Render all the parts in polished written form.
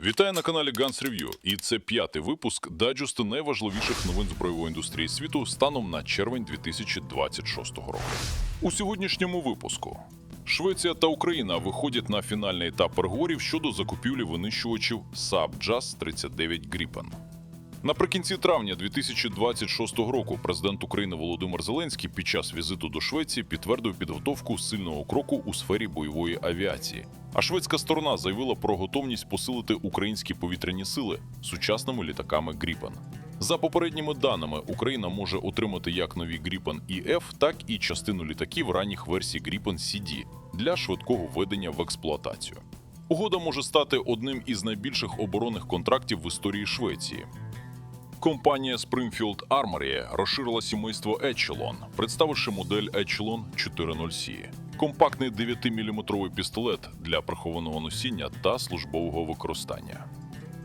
Вітаю на каналі Guns Review, і це п'ятий випуск дайджесту найважливіших новин з бойової індустрії світу станом на червень 2026 року. У сьогоднішньому випуску Швеція та Україна виходять на фінальний етап переговорів щодо закупівлі винищувачів Saab JAS-39 Gripen. Наприкінці травня 2026 року президент України Володимир Зеленський під час візиту до Швеції підтвердив підготовку сильного кроку у сфері бойової авіації. А шведська сторона заявила про готовність посилити українські повітряні сили сучасними літаками Gripen. За попередніми даними, Україна може отримати як нові Gripen EF, так і частину літаків ранніх версій Gripen CD для швидкого введення в експлуатацію. Угода може стати одним із найбільших оборонних контрактів в історії Швеції. Компанія Springfield Armory розширила сімейство Echelon, представивши модель Echelon 4.0C. Компактний 9-мм пістолет для прихованого носіння та службового використання.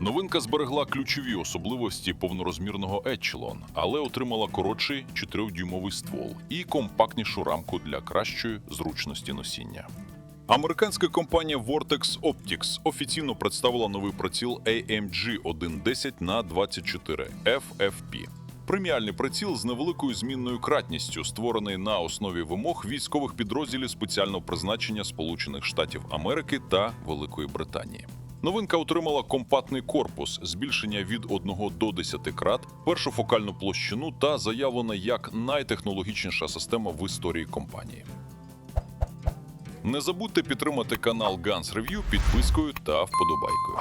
Новинка зберегла ключові особливості повнорозмірного Echelon, але отримала коротший 4-дюймовий ствол і компактнішу рамку для кращої зручності носіння. Американська компанія Vortex Optics офіційно представила новий приціл AMG-110х24 FFP. Преміальний приціл з невеликою змінною кратністю, створений на основі вимог військових підрозділів спеціального призначення Сполучених Штатів Америки та Великої Британії. Новинка отримала компактний корпус, збільшення від 1 до 10 крат, першу фокальну площину та заявлена як найтехнологічніша система в історії компанії. Не забудьте підтримати канал Guns Review підпискою та вподобайкою.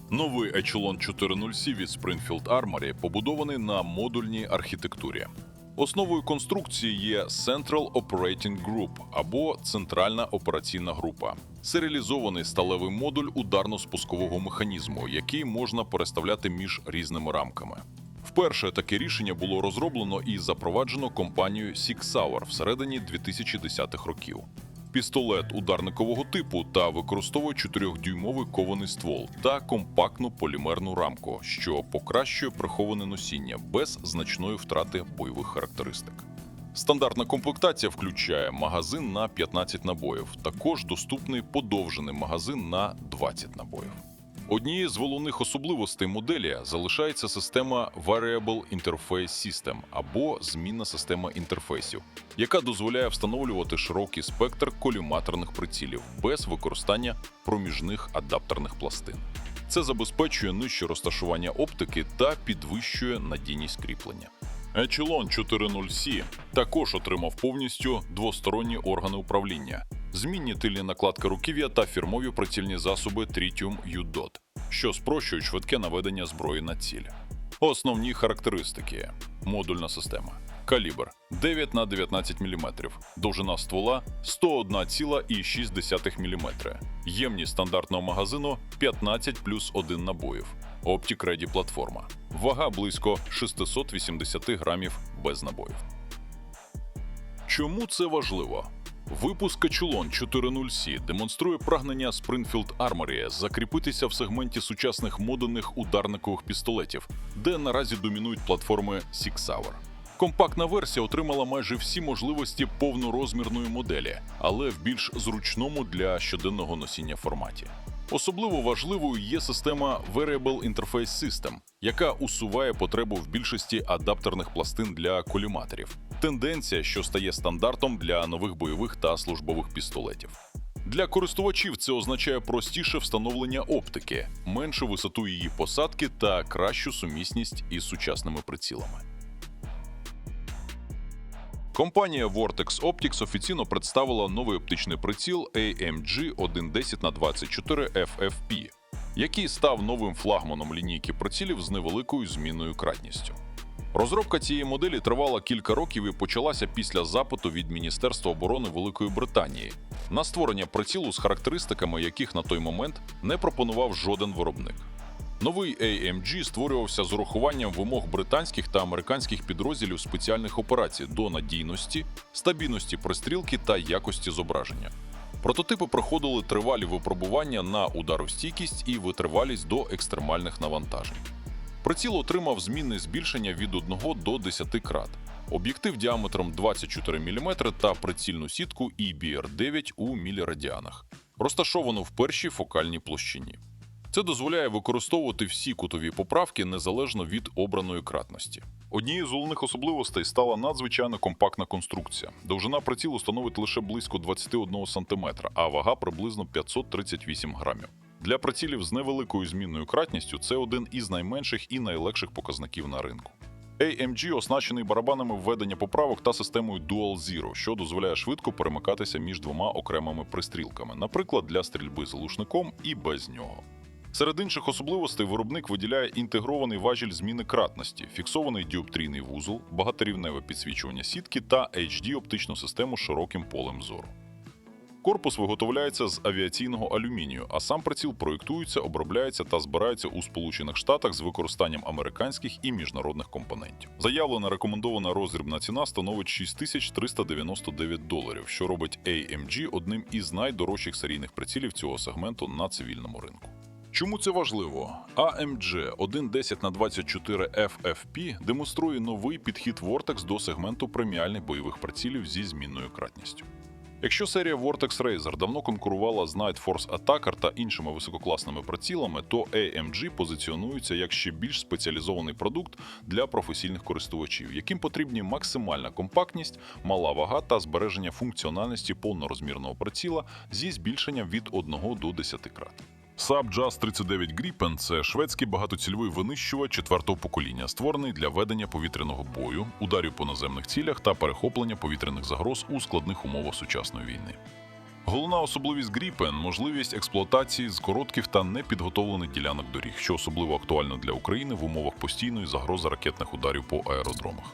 Новий Echelon 4.0C від Springfield Armory побудований на модульній архітектурі. Основою конструкції є Central Operating Group або Центральна операційна група. Серіалізований сталевий модуль ударно-спускового механізму, який можна переставляти між різними рамками. Вперше таке рішення було розроблено і запроваджено компанією Sig Sauer всередині 2010-х років. Пістолет ударникового типу та використовує 4-дюймовий кований ствол та компактну полімерну рамку, що покращує приховане носіння без значної втрати бойових характеристик. Стандартна комплектація включає магазин на 15 набоїв, також доступний подовжений магазин на 20 набоїв. Однією з головних особливостей моделі залишається система Variable Interface System або змінна система інтерфейсів, яка дозволяє встановлювати широкий спектр коліматорних прицілів без використання проміжних адаптерних пластин. Це забезпечує нижче розташування оптики та підвищує надійність кріплення. Echelon 4.0C також отримав повністю двосторонні органи управління, змінні тильні накладки руків'я та фірмові прицільні засоби Tritium U-DOT, що спрощують швидке наведення зброї на ціль. Основні характеристики. Модульна система. Калібр 9 на 19 мм, довжина ствола 101,6 мм, ємність стандартного магазину 15 плюс 1 набоїв, Optic Ready платформа, вага близько 680 грамів без набоїв. Чому це важливо? Випуск Echelon 4.0C демонструє прагнення Springfield Armory закріпитися в сегменті сучасних модульних ударникових пістолетів, де наразі домінують платформи Sig Sauer. Компактна версія отримала майже всі можливості повнорозмірної моделі, але в більш зручному для щоденного носіння форматі. Особливо важливою є система Variable Interface System, яка усуває потребу в більшості адаптерних пластин для коліматорів. Тенденція, що стає стандартом для нових бойових та службових пістолетів. Для користувачів це означає простіше встановлення оптики, меншу висоту її посадки та кращу сумісність із сучасними прицілами. Компанія Vortex Optics офіційно представила новий оптичний приціл AMG-110х24 FFP, який став новим флагманом лінійки прицілів з невеликою змінною кратністю. Розробка цієї моделі тривала кілька років і почалася після запиту від Міністерства оборони Великої Британії на створення прицілу з характеристиками, яких на той момент не пропонував жоден виробник. Новий AMG створювався з урахуванням вимог британських та американських підрозділів спеціальних операцій до надійності, стабільності пристрілки та якості зображення. Прототипи проходили тривалі випробування на ударостійкість і витривалість до екстремальних навантажень. Приціл отримав змінне збільшення від 1 до 10 крат, об'єктив діаметром 24 мм та прицільну сітку EBR-9 у мілірадіанах, розташовану в першій фокальній площині. Це дозволяє використовувати всі кутові поправки незалежно від обраної кратності. Однією з головних особливостей стала надзвичайно компактна конструкція. Довжина прицілу становить лише близько 21 см, а вага приблизно 538 грамів. Для прицілів з невеликою змінною кратністю це один із найменших і найлегших показників на ринку. AMG оснащений барабанами введення поправок та системою Dual Zero, що дозволяє швидко перемикатися між двома окремими пристрілками, наприклад, для стрільби з глушником і без нього. Серед інших особливостей виробник виділяє інтегрований важіль зміни кратності, фіксований діоптрійний вузол, багаторівневе підсвічування сітки та HD-оптичну систему з широким полем зору. Корпус виготовляється з авіаційного алюмінію, а сам приціл проєктується, обробляється та збирається у Сполучених Штатах з використанням американських і міжнародних компонентів. Заявлена рекомендована роздрібна ціна становить $6399, що робить AMG одним із найдорожчих серійних прицілів цього сегменту на цивільному ринку. Чому це важливо? AMG 1.10х24 FFP демонструє новий підхід Vortex до сегменту преміальних бойових прицілів зі змінною кратністю. Якщо серія Vortex Razor давно конкурувала з Night Force Attacker та іншими висококласними прицілами, то AMG позиціонується як ще більш спеціалізований продукт для професійних користувачів, яким потрібні максимальна компактність, мала вага та збереження функціональності повнорозмірного приціла зі збільшенням від 1 до 10 крат. Saab JAS-39 Gripen – це шведський багатоцільовий винищувач 4-го покоління, створений для ведення повітряного бою, ударів по наземних цілях та перехоплення повітряних загроз у складних умовах сучасної війни. Головна особливість Gripen – можливість експлуатації з коротких та непідготовлених ділянок доріг, що особливо актуально для України в умовах постійної загрози ракетних ударів по аеродромах.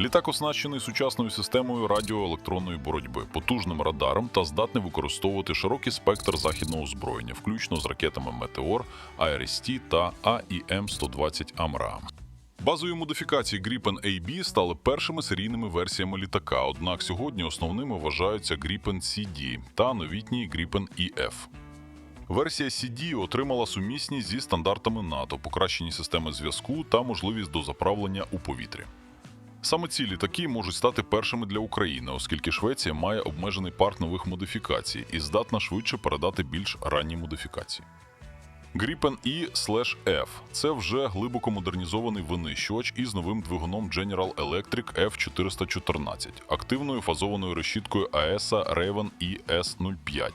Літак оснащений сучасною системою радіоелектронної боротьби, потужним радаром та здатний використовувати широкий спектр західного озброєння, включно з ракетами «Метеор», «IRST» та AIM-120 «Амрам». Базові модифікації Gripen AB стали першими серійними версіями літака, однак сьогодні основними вважаються Gripen CD та новітній Gripen EF. Версія CD отримала сумісність зі стандартами НАТО, покращені системи зв'язку та можливість дозаправлення у повітрі. Саме ці літаки можуть стати першими для України, оскільки Швеція має обмежений парк нових модифікацій і здатна швидше передати більш ранні модифікації. Gripen E/F – це вже глибоко модернізований винищувач із новим двигуном General Electric F414, активною фазованою решіткою AESA Raven ES-05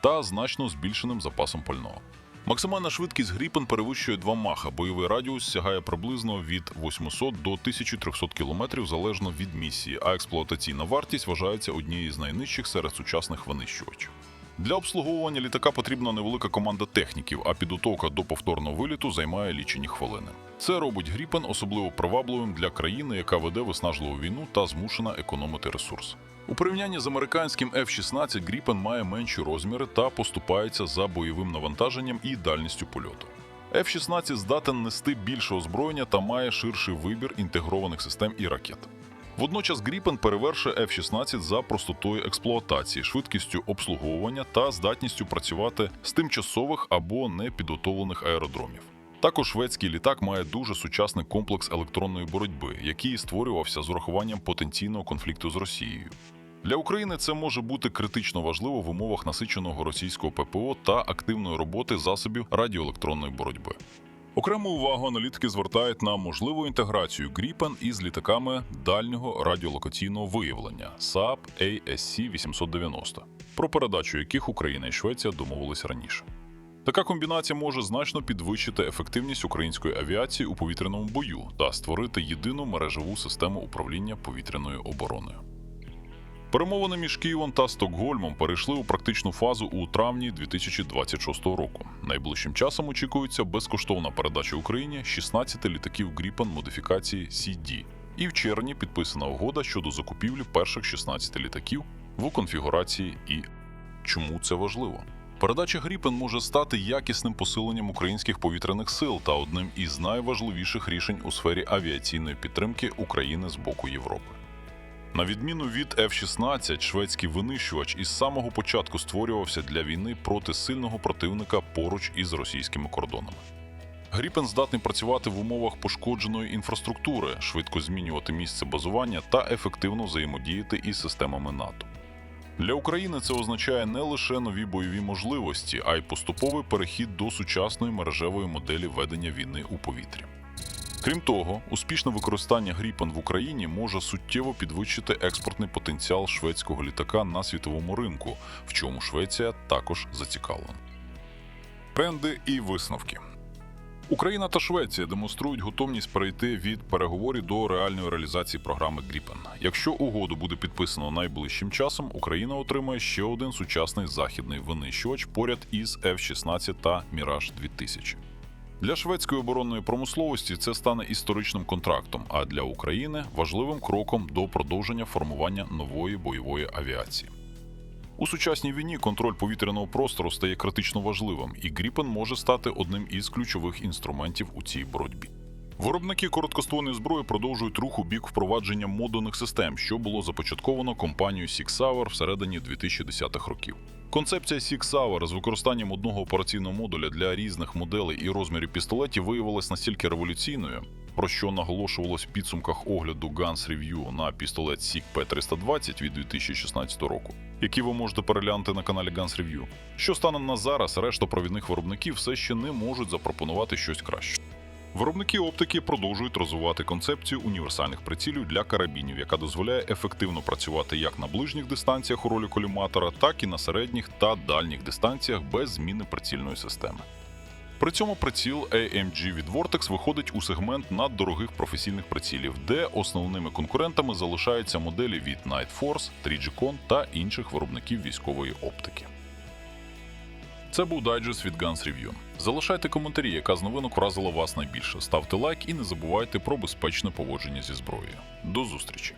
та значно збільшеним запасом пального. Максимальна швидкість Gripen перевищує 2 маха, бойовий радіус сягає приблизно від 800 до 1300 км залежно від місії, а експлуатаційна вартість вважається однією з найнижчих серед сучасних винищувачів. Для обслуговування літака потрібна невелика команда техніків, а підготовка до повторного виліту займає лічені хвилини. Це робить Gripen особливо привабливим для країни, яка веде виснажливу війну та змушена економити ресурси. У порівнянні з американським F-16 Gripen має менші розміри та поступається за бойовим навантаженням і дальністю польоту. F-16 здатен нести більше озброєння та має ширший вибір інтегрованих систем і ракет. Водночас Gripen перевершує F-16 за простотою експлуатації, швидкістю обслуговування та здатністю працювати з тимчасових або непідготовлених аеродромів. Також шведський літак має дуже сучасний комплекс електронної боротьби, який створювався з урахуванням потенційного конфлікту з Росією. Для України це може бути критично важливо в умовах насиченого російського ППО та активної роботи засобів радіоелектронної боротьби. Окрему увагу аналітики звертають на можливу інтеграцію Gripen із літаками дальнього радіолокаційного виявлення Saab ASC-890, про передачу яких Україна і Швеція домовились раніше. Така комбінація може значно підвищити ефективність української авіації у повітряному бою та створити єдину мережеву систему управління повітряною обороною. Перемовини між Києвом та Стокгольмом перейшли у практичну фазу у травні 2026 року. Найближчим часом очікується безкоштовна передача Україні 16 літаків Gripen модифікації CD. І в червні підписана угода щодо закупівлі перших 16 літаків в конфігурації І. Чому це важливо? Передача Gripen може стати якісним посиленням українських повітряних сил та одним із найважливіших рішень у сфері авіаційної підтримки України з боку Європи. На відміну від F-16, шведський винищувач із самого початку створювався для війни проти сильного противника поруч із російськими кордонами. Gripen здатний працювати в умовах пошкодженої інфраструктури, швидко змінювати місце базування та ефективно взаємодіяти із системами НАТО. Для України це означає не лише нові бойові можливості, а й поступовий перехід до сучасної мережевої моделі ведення війни у повітрі. Крім того, успішне використання Gripen в Україні може суттєво підвищити експортний потенціал шведського літака на світовому ринку, в чому Швеція також зацікавлена. Тренди і висновки. Україна та Швеція демонструють готовність перейти від переговорів до реальної реалізації програми Gripen. Якщо угоду буде підписано найближчим часом, Україна отримає ще один сучасний західний винищувач поряд із F-16 та Mirage 2000. Для шведської оборонної промисловості це стане історичним контрактом, а для України – важливим кроком до продовження формування нової бойової авіації. У сучасній війні контроль повітряного простору стає критично важливим, і Gripen може стати одним із ключових інструментів у цій боротьбі. Виробники короткоствольної зброї продовжують рух у бік впровадження модульних систем, що було започатковано компанією Sig Sauer всередині 2010-х років. Концепція Sig Sauer з використанням одного операційного модуля для різних моделей і розмірів пістолетів виявилась настільки революційною, про що наголошувалось в підсумках огляду Guns Review на пістолет Sig P320 від 2016 року, який ви можете переглянути на каналі Guns Review, що станом на зараз решта провідних виробників все ще не можуть запропонувати щось краще. Виробники оптики продовжують розвивати концепцію універсальних прицілів для карабінів, яка дозволяє ефективно працювати як на ближніх дистанціях у ролі коліматора, так і на середніх та дальніх дистанціях без зміни прицільної системи. При цьому приціл AMG від Vortex виходить у сегмент наддорогих професійних прицілів, де основними конкурентами залишаються моделі від Night Force, Trigicon та інших виробників військової оптики. Це був дайджест від Guns Review. Залишайте коментарі, яка з новинок вразила вас найбільше. Ставте лайк і не забувайте про безпечне поводження зі зброєю. До зустрічі!